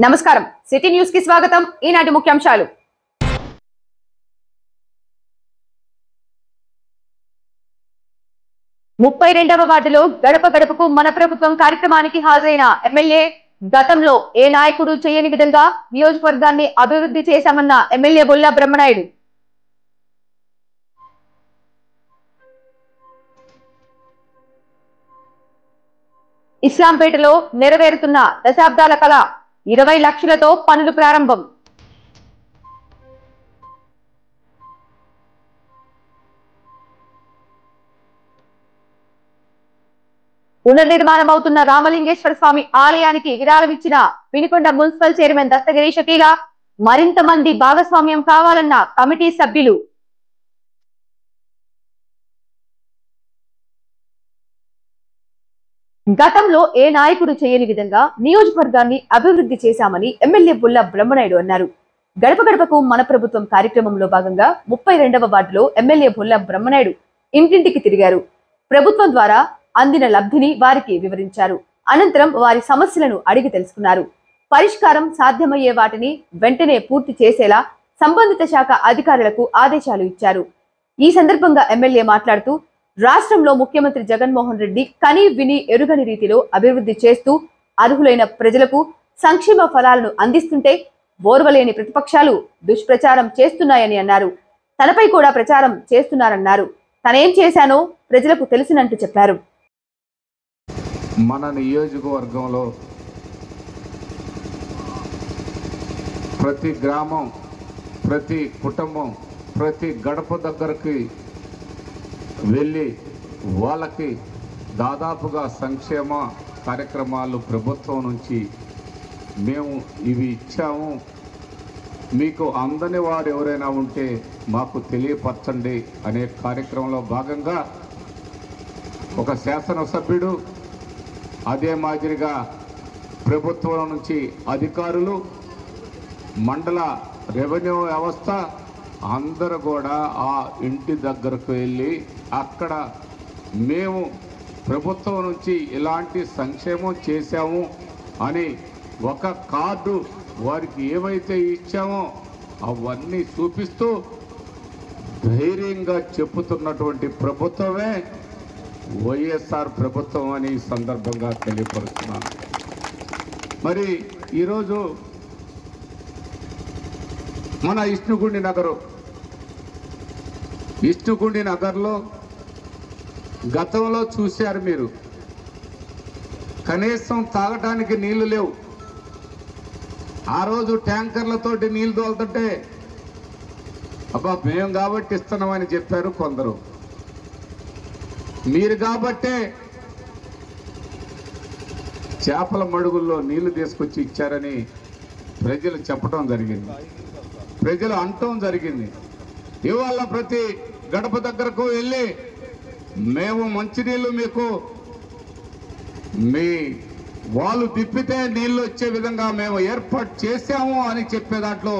నమస్కారం city news కి స్వాగతం। ఈనాటి ముఖ్యాంశాలు। 32వ వార్డులో గడప గడపకు మన ప్రభుత్వం కార్యక్రమానికి హాజరైన ఎమ్మెల్యే గతంలో ఏ నాయకుడు చేయని విధంగా నియోజకవర్గాన్ని అభివృద్ధి చేశామన్న ఎమ్మెల్యే బొల్ల బ్రహ్మనాయుడు। ఇస్లాంపేటలో నెరవేరుతున్న దశాబ్దాల కళ 20 లక్షలతో పనులు ప్రారంభం। పునర్నిర్మాణం అవుతున్న రామలింగేశ్వర స్వామి ఆలయానికి విరాళం ఇచ్చిన వినుకొండ మున్సిపల్ చైర్మన్ దస్తగిరి షకీలా మరింత మంది భాగస్వామ్యం కావాలన్న కమిటీ సభ్యులు। గతంలో ఏ నాయకుడు చేయని విధంగా నియోజకవర్గాన్ని అభివృద్ధి చేశామని ఎమ్మెల్యే బొల్ల బ్రహ్మనాయుడు అన్నారు। గడప గడపకు మన ప్రభుత్వం కార్యక్రమంలో భాగంగా 32వ వార్డులో ఎమ్మెల్యే బొల్ల బ్రహ్మనాయుడు ఇంటింటికి తిరిగారు। ప్రభుత్వం ద్వారా అందిన లబ్ధిని వారికి వివరించారు। అనంతరం వారి సమస్యలను అడిగి తెలుసుకున్నారు। పరిష్కారం సాధ్యమయ్యే వాటిని వెంటనే పూర్తి చేసేలా సంబంధిత శాఖ అధికారులకు ఆదేశాలు ఇచ్చారు। ఈ సందర్భంగా ఎమ్మెల్యే మాట్లాడుతూ రాష్ట్రంలో ముఖ్యమంత్రి జగన్మోహన్ రెడ్డి కని విని ఎరుగని రీతిలో అభివృద్ధి చేస్తూ అర్హులైన ప్రజలకు సంక్షేమ ఫలాలను అందిస్తుంటే ఓర్వలేని ప్రతిపక్షాలు దుష్ప్రచారం చేస్తున్నాయని అన్నారు। తనపై కూడా ప్రచారం చేస్తున్నారన్నారు। తనేం చేశానో ప్రజలకు తెలిసినట్టు చెప్పారు। మన నియోజకవర్గంలో ప్రతి గ్రామం, ప్రతి కుటుంబం, ప్రతి గడప దగ్గరికి వెళ్ళి వాళ్ళకి దాదాపుగా సంక్షేమ కార్యక్రమాలు ప్రభుత్వం నుంచి మేము ఇవి ఇచ్చాము, మీకు అందని వారు ఎవరైనా ఉంటే మాకు తెలియపరచండి అనే కార్యక్రమంలో భాగంగా ఒక శాసనసభ్యుడు, అదే మాదిరిగా ప్రభుత్వం నుంచి అధికారులు, మండల రెవెన్యూ వ్యవస్థ అందరూ కూడా ఆ ఇంటి దగ్గరకు వెళ్ళి అక్కడ మేము ప్రభుత్వం నుంచి ఇలాంటి సంక్షేమం చేశాము అని ఒక కార్డు వారికి ఏమైతే ఇచ్చామో అవన్నీ చూపిస్తూ ధైర్యంగా చెప్పుతున్నటువంటి ప్రభుత్వమే వైఎస్ఆర్ ప్రభుత్వం అని సందర్భంగా తెలియపరుస్తున్నాను। మరి ఈరోజు మన ఇష్టుగుండి నగర్లో గతంలో చూశారు మీరు, కనీసం తాగటానికి నీళ్లు లేవు। ఆ రోజు ట్యాంకర్లతోటి నీళ్లు తోలుతుంటే అబ్బా మేము కాబట్టి ఇస్తున్నామని చెప్పారు కొందరు, మీరు కాబట్టే చేపల మడుగుల్లో నీళ్లు తీసుకొచ్చి ఇచ్చారని ప్రజలు చెప్పడం జరిగింది, ప్రజలు అంటం జరిగింది। ఇవాళ ప్రతి గడప దగ్గరకు వెళ్ళి మేము మంచినీళ్ళు మీకు మీ వాళ్ళు తిప్పితే నీళ్ళు వచ్చే విధంగా మేము ఏర్పాటు చేశాము అని చెప్పే దాంట్లో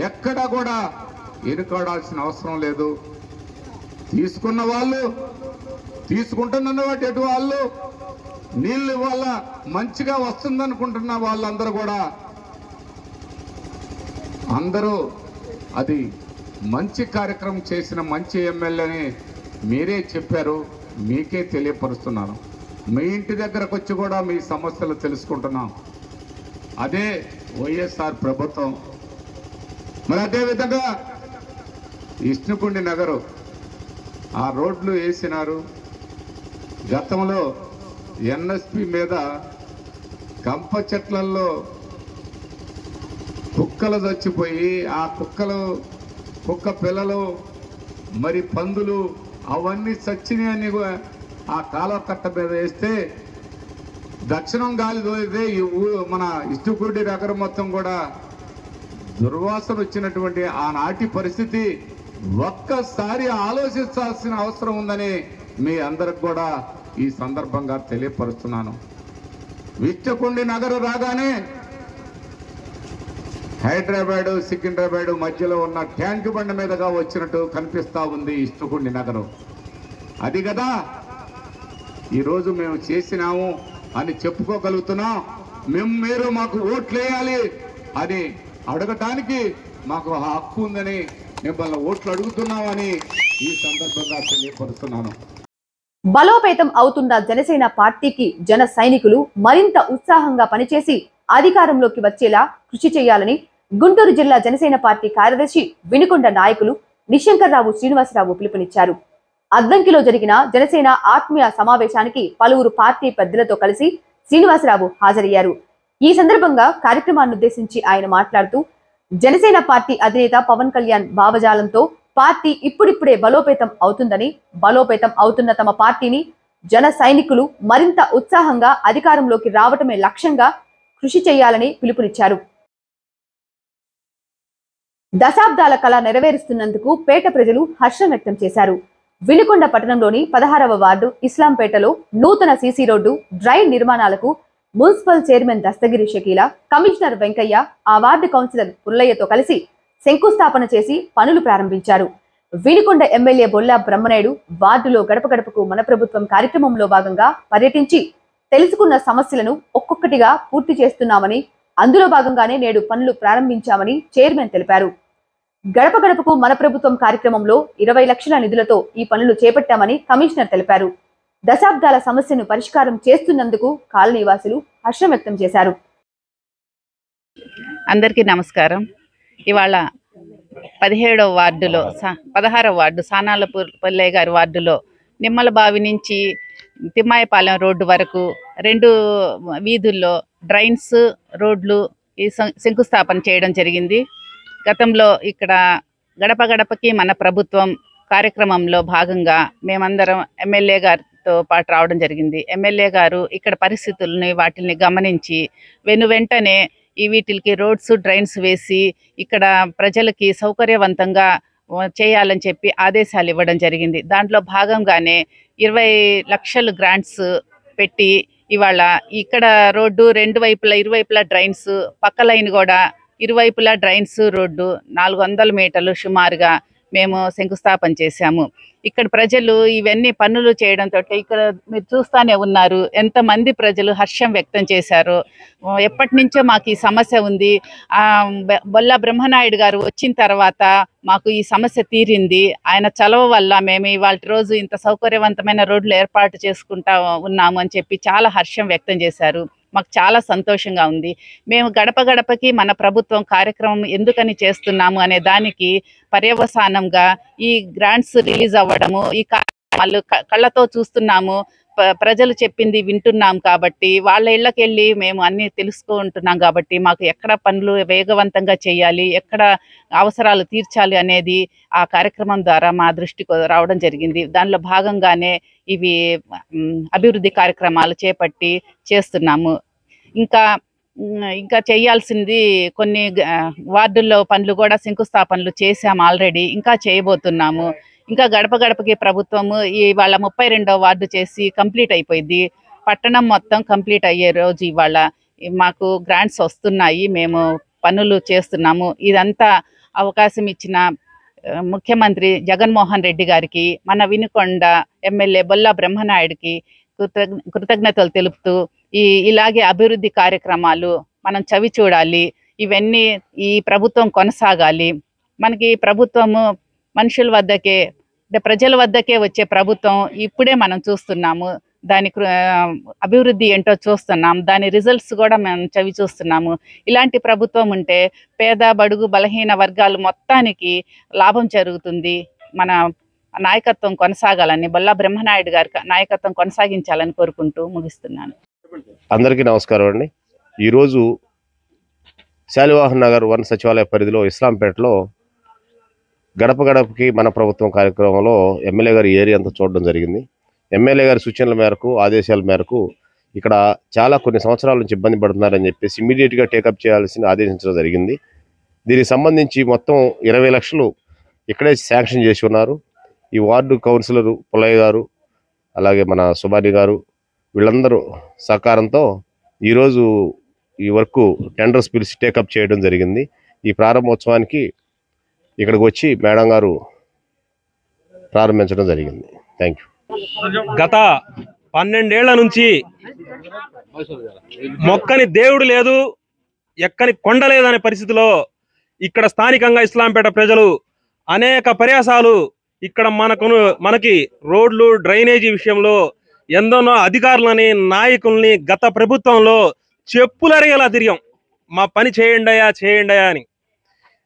ఎక్కడ కూడా ఇరుకాడాల్సిన అవసరం లేదు। తీసుకున్న వాళ్ళు, తీసుకుంటున్నటువంటి వాళ్ళు, నీళ్ళు ఇవాళ మంచిగా వస్తుందనుకుంటున్న వాళ్ళందరూ కూడా అందరూ అది మంచి కార్యక్రమం చేసిన మంచి ఎమ్మెల్యేని మీరే చెప్పారు, మీకే తెలియపరుస్తున్నాను। మీ ఇంటి దగ్గరకు వచ్చి కూడా మీ సమస్యలు తెలుసుకుంటున్నాం, అదే వైఎస్ఆర్ ప్రభుత్వం। మరి అదేవిధంగా ఇష్ణుకుండి నగరు ఆ రోడ్లు వేసినారు। గతంలో ఎన్ఎస్పి మీద కంప చెట్లల్లో కుక్కలు చచ్చిపోయి ఆ కుక్క పిల్లలు మరి పందులు అవన్నీ చచ్చినాయని ఆ కాలువ కట్ట మీద వేస్తే దక్షిణం గాలి తోలితే మన ఇష్టుగుండి నగరం మొత్తం కూడా దుర్వాసన వచ్చినటువంటి ఆనాటి పరిస్థితి ఒక్కసారి ఆలోచించాల్సిన అవసరం ఉందని మీ అందరికి కూడా ఈ సందర్భంగా తెలియపరుస్తున్నాను। ఇష్టుగుండి నగరం రాగానే హైదరాబాదు సికింద్రాబాదు మధ్యలో ఉన్న ట్యాంక్ బండ మీదగా వచ్చినట్టు కనిపిస్తా ఉంది ఇష్టుగుండి నగరం। అది కదా ఈరోజు మేము చేసినాము అని చెప్పుకోగలుగుతున్నాం। మీరు మాకు ఓట్లు వేయాలి అని అడగటానికి మాకు హక్కు ఉందని మిమ్మల్ని ఓట్లు అడుగుతున్నామని ఈ సందర్భంగా తెలియపరుస్తున్నాను. బలోపేతం అవుతున్న జనసేన పార్టీకి జన సైనికులు మరింత ఉత్సాహంగా పనిచేసి అధికారంలోకి వచ్చేలా కృషి చేయాలని గుంటూరు జిల్లా జనసేన పార్టీ కార్యదర్శి వినుకొండ నాయకులు నిశంకర్రావు శ్రీనివాసరావు పిలుపునిచ్చారు. అద్దంకిలో జరిగిన జనసేన ఆత్మీయ సమావేశానికి పలువురు పార్టీ పెద్దలతో కలిసి శ్రీనివాసరావు హాజరయ్యారు. ఈ సందర్భంగా కార్యక్రమాన్నుద్దేశించి ఆయన మాట్లాడుతూ జనసేన పార్టీ అధినేత పవన్ కళ్యాణ్ భావజాలంతో పార్టీ ఇప్పుడిప్పుడే బలోపేతం అవుతుందని, బలోపేతం అవుతున్న తమ పార్టీని జన సైనికులు మరింత ఉత్సాహంగా అధికారంలోకి రావటమే లక్ష్యంగా కృషి చేయాలని పిలుపునిచ్చారు. దశాబ్దాల కళ నెరవేరుస్తున్నందుకు పేట ప్రజలు హర్షం వ్యక్తం చేశారు. వినుకొండ పట్టణంలోని 16వ వార్డు ఇస్లాంపేటలో నూతన సీసీ రోడ్డు, డ్రైన్ నిర్మాణాలకు municipal chairman Dastagiri Shakeela, commissioner Venkaiah, ఆ వార్డు కౌన్సిలర్ పుల్లయ్యతో కలిసి శంకుస్థాపన చేసి పనులు ప్రారంభించారు. వినుకొండ ఎమ్మెల్యే బొల్లా బ్రహ్మనాయుడు వార్డులో గడప గడపకు మన ప్రభుత్వం కార్యక్రమంలో భాగంగా పర్యటించి తెలుసుకున్న సమస్యలను ఒక్కొక్కటిగా పూర్తి చేస్తున్నామని, అందులో భాగంగానే నేడు పనులు ప్రారంభించామని చైర్మన్ తెలిపారు. గడప గడపకు మన ప్రభుత్వం కార్యక్రమంలో 20 లక్షల నిధులతో ఈ పనులు చేపట్టామని కమిషనర్ తెలిపారు. దశాబ్దాల సమస్యను పరిష్కారం చేస్తున్నందుకు కాలనీవాసులు హర్షం వ్యక్తం చేశారు. అందరికీ నమస్కారం. ఇవాళ 17వ వార్డులో 16వ వార్డు సానాలపల్లె గారి వార్డులో నిమ్మలబావి నుంచి తిమ్మాయపాలెం రోడ్డు వరకు 2 వీధుల్లో డ్రైన్స్, రోడ్లు ఈ శంకుస్థాపన చేయడం జరిగింది. గతంలో ఇక్కడ గడప గడపకి మన ప్రభుత్వం కార్యక్రమంలో భాగంగా మేమందరం ఎమ్మెల్యే గారితో పాటు రావడం జరిగింది. ఎమ్మెల్యే గారు ఇక్కడ పరిస్థితుల్ని వాటిని గమనించి వెంటనే వీటికి రోడ్స్, డ్రైన్స్ వేసి ఇక్కడ ప్రజలకి సౌకర్యవంతంగా చేయాలని చెప్పి ఆదేశాలు ఇవ్వడం జరిగింది. దాంట్లో భాగంగానే 20 లక్షలు గ్రాంట్స్ పెట్టి ఇవాళ ఇక్కడ రోడ్డు 2 వైపులా ఇరువైపులా డ్రైన్స్, పక్క లైన్ కూడా ఇరువైపులా డ్రైన్స్, రోడ్డు 400 మీటర్లు సుమారుగా మేము శంకుస్థాపన చేశాము. ఇక్కడ ప్రజలు ఇవన్నీ పనులు చేయడంతో ఇక్కడ మీరు చూస్తూనే ఉన్నారు ఎంతమంది ప్రజలు హర్షం వ్యక్తం చేశారు. ఎప్పటి నుంచో మాకు ఈ సమస్య ఉంది, బొల్లా బ్రహ్మనాయుడు గారు వచ్చిన తర్వాత మాకు ఈ సమస్య తీరింది. ఆయన చలవ వల్ల మేము ఇవాళ రోజు ఇంత సౌకర్యవంతమైన రోడ్లు ఏర్పాటు చేసుకుంటా ఉన్నాము అని చెప్పి చాలా హర్షం వ్యక్తం చేశారు. మాకు చాలా సంతోషంగా ఉంది. మేము గడప గడపకి మన ప్రభుత్వం కార్యక్రమం ఎందుకని చేస్తున్నాము అనే దానికి పర్యవసానంగా ఈ గ్రాంట్స్ రిలీజ్ అవ్వడము, ఈ కార్యక్రమాలు కళ్ళతో చూస్తున్నాము, ప్రజలు చెప్పింది వింటున్నాం కాబట్టి వాళ్ళ ఇళ్ళకి వెళ్ళి మేము అన్ని తెలుసుకుంటున్నాం కాబట్టి మాకు ఎక్కడ పనులు వేగవంతంగా చేయాలి, ఎక్కడ అవసరాలు తీర్చాలి అనేది ఆ కార్యక్రమం ద్వారా మా దృష్టికి రావడం జరిగింది. దానిలో భాగంగానే ఇవి అభివృద్ధి కార్యక్రమాలు చేపట్టి చేస్తున్నాము. ఇంకా చేయాల్సింది కొన్ని వార్డుల్లో పనులు కూడా శంకుస్థాపనలు చేశాము ఆల్రెడీ, ఇంకా చేయబోతున్నాము. ఇంకా గడప గడపకి ప్రభుత్వము ఇవాళ 32వ వార్డు చేసి కంప్లీట్ అయిపోయింది. పట్టణం మొత్తం కంప్లీట్ అయ్యే రోజు ఇవాళ మాకు గ్రాంట్స్ వస్తున్నాయి, మేము పనులు చేస్తున్నాము. ఇదంతా అవకాశం ఇచ్చిన ముఖ్యమంత్రి జగన్మోహన్ రెడ్డి గారికి, మన వినుకొండ ఎమ్మెల్యే బొల్లా బ్రహ్మనాయుడికి కృతజ్ఞతలు తెలుపుతూ ఇలాగే అభివృద్ధి కార్యక్రమాలు మనం చవి చూడాలి. ఇవన్నీ ఈ ప్రభుత్వం కొనసాగాలి. మనకి ప్రభుత్వము మనుషుల వద్దకే, అంటే ప్రజల వద్దకే వచ్చే ప్రభుత్వం ఇప్పుడే మనం చూస్తున్నాము. దాని అభివృద్ధి ఏంటో చూస్తున్నాం, దాని రిజల్ట్స్ కూడా మనం చవి చూస్తున్నాము. ఇలాంటి ప్రభుత్వం ఉంటే పేద, బడుగు, బలహీన వర్గాలు మొత్తానికి లాభం జరుగుతుంది. మన నాయకత్వం కొనసాగాలని, బొల్లా బ్రహ్మనాయుడు గారి నాయకత్వం కొనసాగించాలని కోరుకుంటూ ముగిస్తున్నాను. అందరికీ నమస్కారం అండి. ఈరోజు శాలివాహన్ నగర్ వన్ సచివాలయ పరిధిలో ఇస్లాంపేటలో గడప గడపకి మన ప్రభుత్వం కార్యక్రమంలో ఎమ్మెల్యే గారి ఏరియా అంతా చూడడం జరిగింది. ఎమ్మెల్యే గారి సూచనల మేరకు, ఆదేశాల మేరకు ఇక్కడ చాలా కొన్ని సంవత్సరాల నుంచి ఇబ్బంది పడుతున్నారని చెప్పేసి ఇమ్మీడియట్గా టేకప్ చేయాల్సిన ఆదేశించడం జరిగింది. దీనికి సంబంధించి మొత్తం 20 లక్షలు ఇక్కడే శాంక్షన్ చేసి ఉన్నారు. ఈ వార్డు కౌన్సిలరు పుల్లయ్య గారు, అలాగే మన సుబాని గారు, వీళ్ళందరూ సహకారంతో ఈరోజు ఈ వర్క్ టెండర్స్ పిలిచి టేకప్ చేయడం జరిగింది. ఈ ప్రారంభోత్సవానికి ఇక్కడికి వచ్చి మేడం గారు ప్రారంభించడం జరిగింది. Thank you. గత 12 ఏళ్ల నుంచి మొక్కని దేవుడు లేదు, ఎక్కని కొండ లేదనే పరిస్థితిలో ఇక్కడ స్థానికంగా ఇస్లాంపేట ప్రజలు అనేక ప్రయాసాలు ఇక్కడ మనకి రోడ్లు డ్రైనేజీ విషయంలో ఎందరో అధికారులని నాయకుల్ని గత ప్రభుత్వంలో చెప్పులరిగేలా తిరిగాం, మా పని చేయండి అని.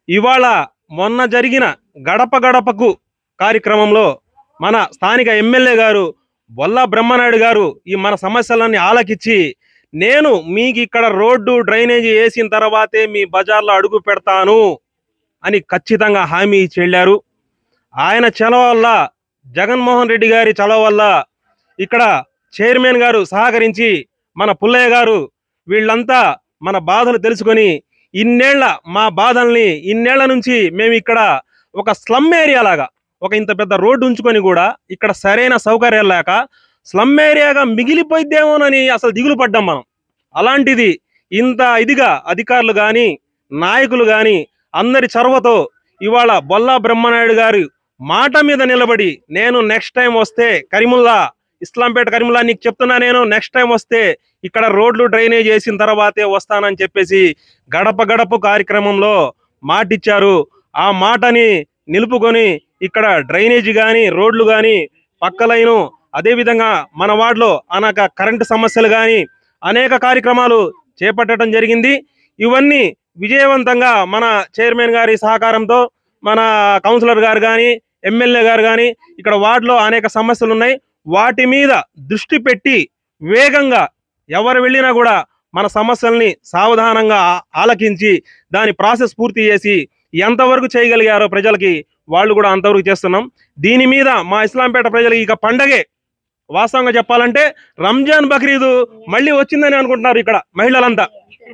ఇవాళ మొన్న జరిగిన గడప గడపకు కార్యక్రమంలో మన స్థానిక ఎమ్మెల్యే గారు బొల్లా బ్రహ్మనాయుడు గారు ఈ మన సమస్యలన్నీ ఆలకించి, నేను మీకు ఇక్కడ రోడ్డు డ్రైనేజీ వేసిన తర్వాతే మీ బజార్లో అడుగు పెడతాను అని ఖచ్చితంగా హామీ ఇచ్చి వెళ్ళారు. ఆయన చలవ వల్ల, జగన్మోహన్ రెడ్డి గారి చలవ వల్ల ఇక్కడ చైర్మన్ గారు సహకరించి, మన పుల్లయ్య గారు వీళ్ళంతా మన బాధలు తెలుసుకొని ఇన్నేళ్ల మా బాధల్ని ఇన్నేళ్ల నుంచి మేము ఇక్కడ ఒక స్లమ్ ఏరియా లాగా ఒక ఇంత పెద్ద రోడ్డు ఉంచుకొని కూడా ఇక్కడ సరైన సౌకర్యాలు లేక స్లమ్ ఏరియాగా మిగిలిపోయిద్దేమోనని అసలు దిగులు పడ్డాం మనం. అలాంటిది ఇంత ఇదిగా అధికారులు కానీ నాయకులు కానీ అందరి చొరవతో ఇవాళ బొల్లా బ్రహ్మనాయుడు గారు మాట మీద నిలబడి, నేను నెక్స్ట్ టైం వస్తే ఇస్లాంపేట కరీముల్లా నీకు చెప్తున్నా, నేను నెక్స్ట్ టైం వస్తే ఇక్కడ రోడ్లు డ్రైనేజ్ వేసిన తర్వాతే వస్తానని చెప్పేసి గడప గడప కార్యక్రమంలో మాటిచ్చారు. ఆ మాటని నిలుపుకొని ఇక్కడ డ్రైనేజీ కానీ రోడ్లు కానీ పక్క లైను, అదేవిధంగా మన వార్డులో అనేక కరెంటు సమస్యలు కానీ అనేక కార్యక్రమాలు చేపట్టడం జరిగింది. ఇవన్నీ విజయవంతంగా మన చైర్మన్ గారి సహకారంతో, మన కౌన్సిలర్ గారు కానీ ఎమ్మెల్యే గారు కానీ ఇక్కడ వార్డులో అనేక సమస్యలు ఉన్నాయి, వాటి మీద దృష్టి పెట్టి వేగంగా ఎవరు వెళ్ళినా కూడా మన సమస్యల్ని సావధానంగా ఆలకించి దాని ప్రాసెస్ పూర్తి చేసి ఎంతవరకు చేయగలిగారో ప్రజలకి వాళ్ళు కూడా అంతవరకు చేస్తున్నాం. దీని మీద మా ఇస్లాంపేట ప్రజలకి ఇక పండగే. వాస్తవంగా చెప్పాలంటే రంజాన్ బక్రీదు మళ్ళీ వచ్చిందని అనుకుంటున్నారు ఇక్కడ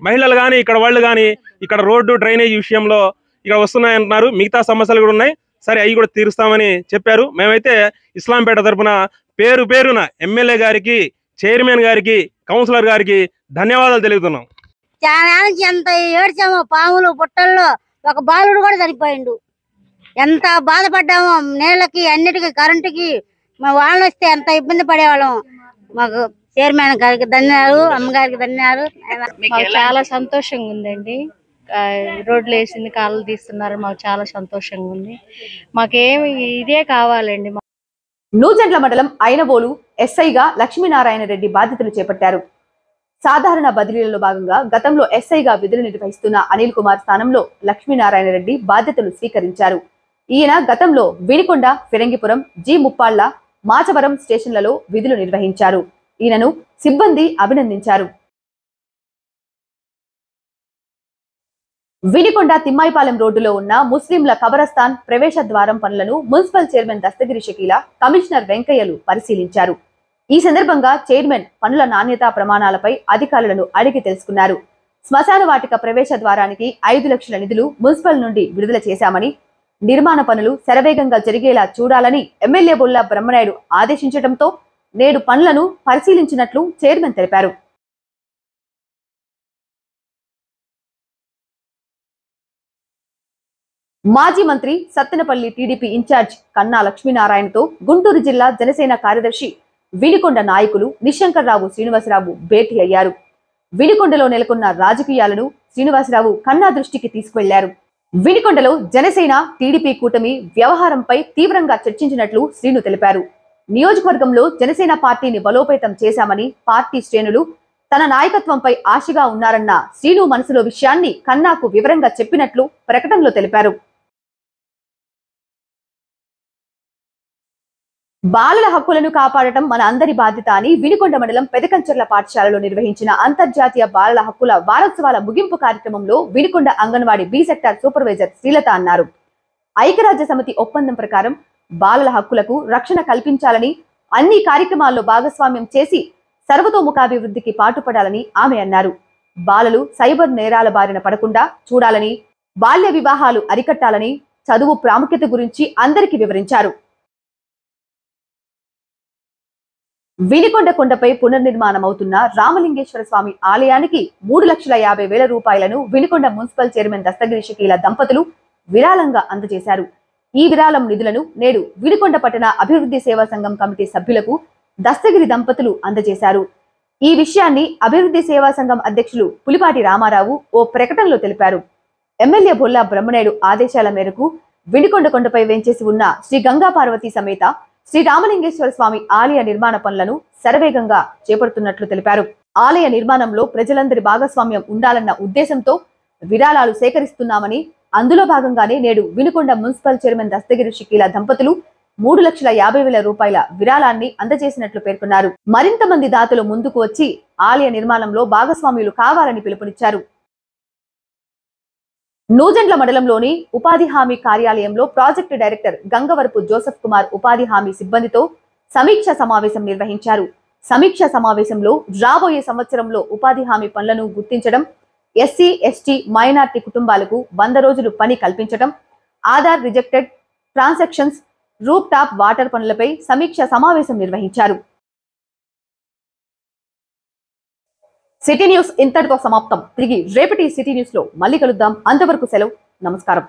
మహిళలు కానీ ఇక్కడ వాళ్ళు కానీ ఇక్కడ రోడ్డు డ్రైనేజ్ విషయంలో ఇక్కడ వస్తున్నాయంటున్నారు. మిగతా సమస్యలు కూడా ఉన్నాయి, సరే అవి కూడా తీరుస్తామని చెప్పారు. మేమైతే ఇస్లాంపేట తరఫున పేరున ఎమ్మెల్యే గారికి, చైర్మన్ గారికి, కౌన్సిలర్ గారికి ధన్యవాదాలు తెలుపుతున్నాం. చాలా నుంచి ఎంత ఏడ్చామో, పాములు పుట్టల్లో ఒక బాలుడు కూడా చనిపోయిండు. ఎంత బాధపడ్డామో, నీళ్ళకి అన్నిటికీ కరెంటుకి మా వాళ్ళు వస్తే ఎంత ఇబ్బంది పడేవాళ్ళం. మాకు చైర్మన్ గారికి ధన్యవాదాలు, అమ్మగారికి ధన్యవాదాలు. మాకు చాలా సంతోషంగా ఉందండి. రోడ్లు వేసింది, కాళ్ళు తీస్తున్నారు, మాకు చాలా సంతోషంగా ఉంది. మాకేమి ఇదే కావాలండి. నూజెండ్ల మండలం ఐనవోలు ఎస్ఐగా లక్ష్మీనారాయణ రెడ్డి బాధ్యతలు చేపట్టారు. సాధారణ బదిలీలలో భాగంగా గతంలో ఎస్ఐగా విధులు నిర్వహిస్తున్న అనిల్ కుమార్ స్థానంలో లక్ష్మీనారాయణ రెడ్డి బాధ్యతలు స్వీకరించారు. ఈయన గతంలో వినికొండ, ఫిరంగిపురం, జి ముప్పాళ్ల, మాచవరం స్టేషన్లలో విధులు నిర్వహించారు. ఈయనను సిబ్బంది అభినందించారు. వినికొండ తిమ్మాయిపాలెం రోడ్డులో ఉన్న ముస్లింల కబరస్థాన్ ప్రవేశ ద్వారం పనులను municipal chairman Dastagiri Shakeela, commissioner వెంకయ్యలు పరిశీలించారు. ఈ సందర్భంగా చైర్మన్ పనుల నాణ్యతా ప్రమాణాలపై అధికారులను అడిగి తెలుసుకున్నారు. శ్మశాన వాటిక ప్రవేశ ద్వారానికి 5 లక్షల నిధులు మున్సిపల్ నుండి విడుదల చేశామని, నిర్మాణ పనులు శరవేగంగా జరిగేలా చూడాలని ఎమ్మెల్యే బొల్లా బ్రహ్మనాయుడు ఆదేశించడంతో నేడు పనులను పరిశీలించినట్లు చైర్మన్ తెలిపారు. మాజీ మంత్రి సత్తెనపల్లి టీడీపీ ఇన్ఛార్జ్ కన్నా లక్ష్మీనారాయణతో గుంటూరు జిల్లా జనసేన కార్యదర్శి వినికొండ నాయకులు నిశంకర్రావు శ్రీనివాసరావు భేటీ అయ్యారు. వినికొండలో నెలకొన్న రాజకీయాలను శ్రీనివాసరావు కన్నా దృష్టికి తీసుకువెళ్లారు. వినికొండలో జనసేన టీడీపీ కూటమి వ్యవహారంపై తీవ్రంగా చర్చించినట్లు శ్రీను తెలిపారు. నియోజకవర్గంలో జనసేన పార్టీని బలోపేతం చేశామని, పార్టీ శ్రేణులు తన నాయకత్వంపై ఆశగా ఉన్నారన్న శ్రీను మనసులో విషయాన్ని కన్నాకు వివరంగా చెప్పినట్లు ప్రకటనలో తెలిపారు. బాలల హక్కులను కాపాడటం మన అందరి బాధ్యత అని వినికొండ మండలం పెదకంచర్ల పాఠశాలలో నిర్వహించిన అంతర్జాతీయ బాలల హక్కుల వారోత్సవాల ముగింపు కార్యక్రమంలో Vinukonda anganwadi B sector supervisor Srilatha అన్నారు. ఐక్యరాజ్య సమితి ఒప్పందం ప్రకారం బాలల హక్కులకు రక్షణ కల్పించాలని, అన్ని కార్యక్రమాల్లో భాగస్వామ్యం చేసి సర్వతోముఖాభివృద్ధికి పాటుపడాలని ఆమె అన్నారు. బాలలు సైబర్ నేరాల బారిన పడకుండా చూడాలని, బాల్య వివాహాలు అరికట్టాలని, చదువు ప్రాముఖ్యత గురించి అందరికీ వివరించారు. వినికొండ కొండపై పునర్నిర్మాణం అవుతున్న రామలింగేశ్వర స్వామి ఆలయానికి 3,50,000 రూపాయలను వినికొండ మున్సిపల్ చైర్మన్ దస్తగిరి షకీలా దంపతులు విరాళంగా అందజేశారు. ఈ విరాళం నిధులను నేడు వినికొండ పట్టణ అభివృద్ధి సేవా సంఘం కమిటీ సభ్యులకు దస్తగిరి దంపతులు అందజేశారు. ఈ విషయాన్ని అభివృద్ధి సేవా సంఘం అధ్యక్షులు పులిపాటి రామారావు ఓ ప్రకటనలో తెలిపారు. ఎమ్మెల్యే బొల్లా బ్రహ్మనాయుడు ఆదేశాల మేరకు వినుకొండ కొండపై వెంచేసి ఉన్న శ్రీ గంగా పార్వతీ సమేత శ్రీ రామలింగేశ్వర స్వామి ఆలయ నిర్మాణ పనులను శరవేగంగా చేపడుతున్నట్లు తెలిపారు. ఆలయ నిర్మాణంలో ప్రజలందరి భాగస్వామ్యం ఉండాలన్న ఉద్దేశంతో విరాళాలు సేకరిస్తున్నామని, అందులో భాగంగానే నేడు వినుకొండ మున్సిపల్ చైర్మన్ దస్తగిరి షకీలా దంపతులు 3,50,000 రూపాయల విరాళాన్ని అందజేసినట్లు పేర్కొన్నారు. మరింత మంది దాతలు ముందుకు వచ్చి ఆలయ నిర్మాణంలో భాగస్వామ్యులు కావాలని పిలుపునిచ్చారు. నూజెండ్ల మండలంలోని ఉపాధి హామీ కార్యాలయంలో project director Gangavarapu Joseph Kumar ఉపాధి హామీ సిబ్బందితో సమీక్ష సమావేశం నిర్వహించారు. సమీక్ష సమావేశంలో రాబోయే సంవత్సరంలో ఉపాధి హామీ పనులను గుర్తించడం, ఎస్సీ, ఎస్టీ, మైనార్టీ కుటుంబాలకు 100 రోజులు పని కల్పించడం, Aadhaar rejected transactions, roof top water పనులపై సమీక్ష సమావేశం నిర్వహించారు. సిటీ న్యూస్ ఇంతటితో సమాప్తం. తిరిగి రేపటి సిటీ న్యూస్ లో మళ్ళీ కలుద్దాం. అంతవరకు సెలవు. నమస్కారం.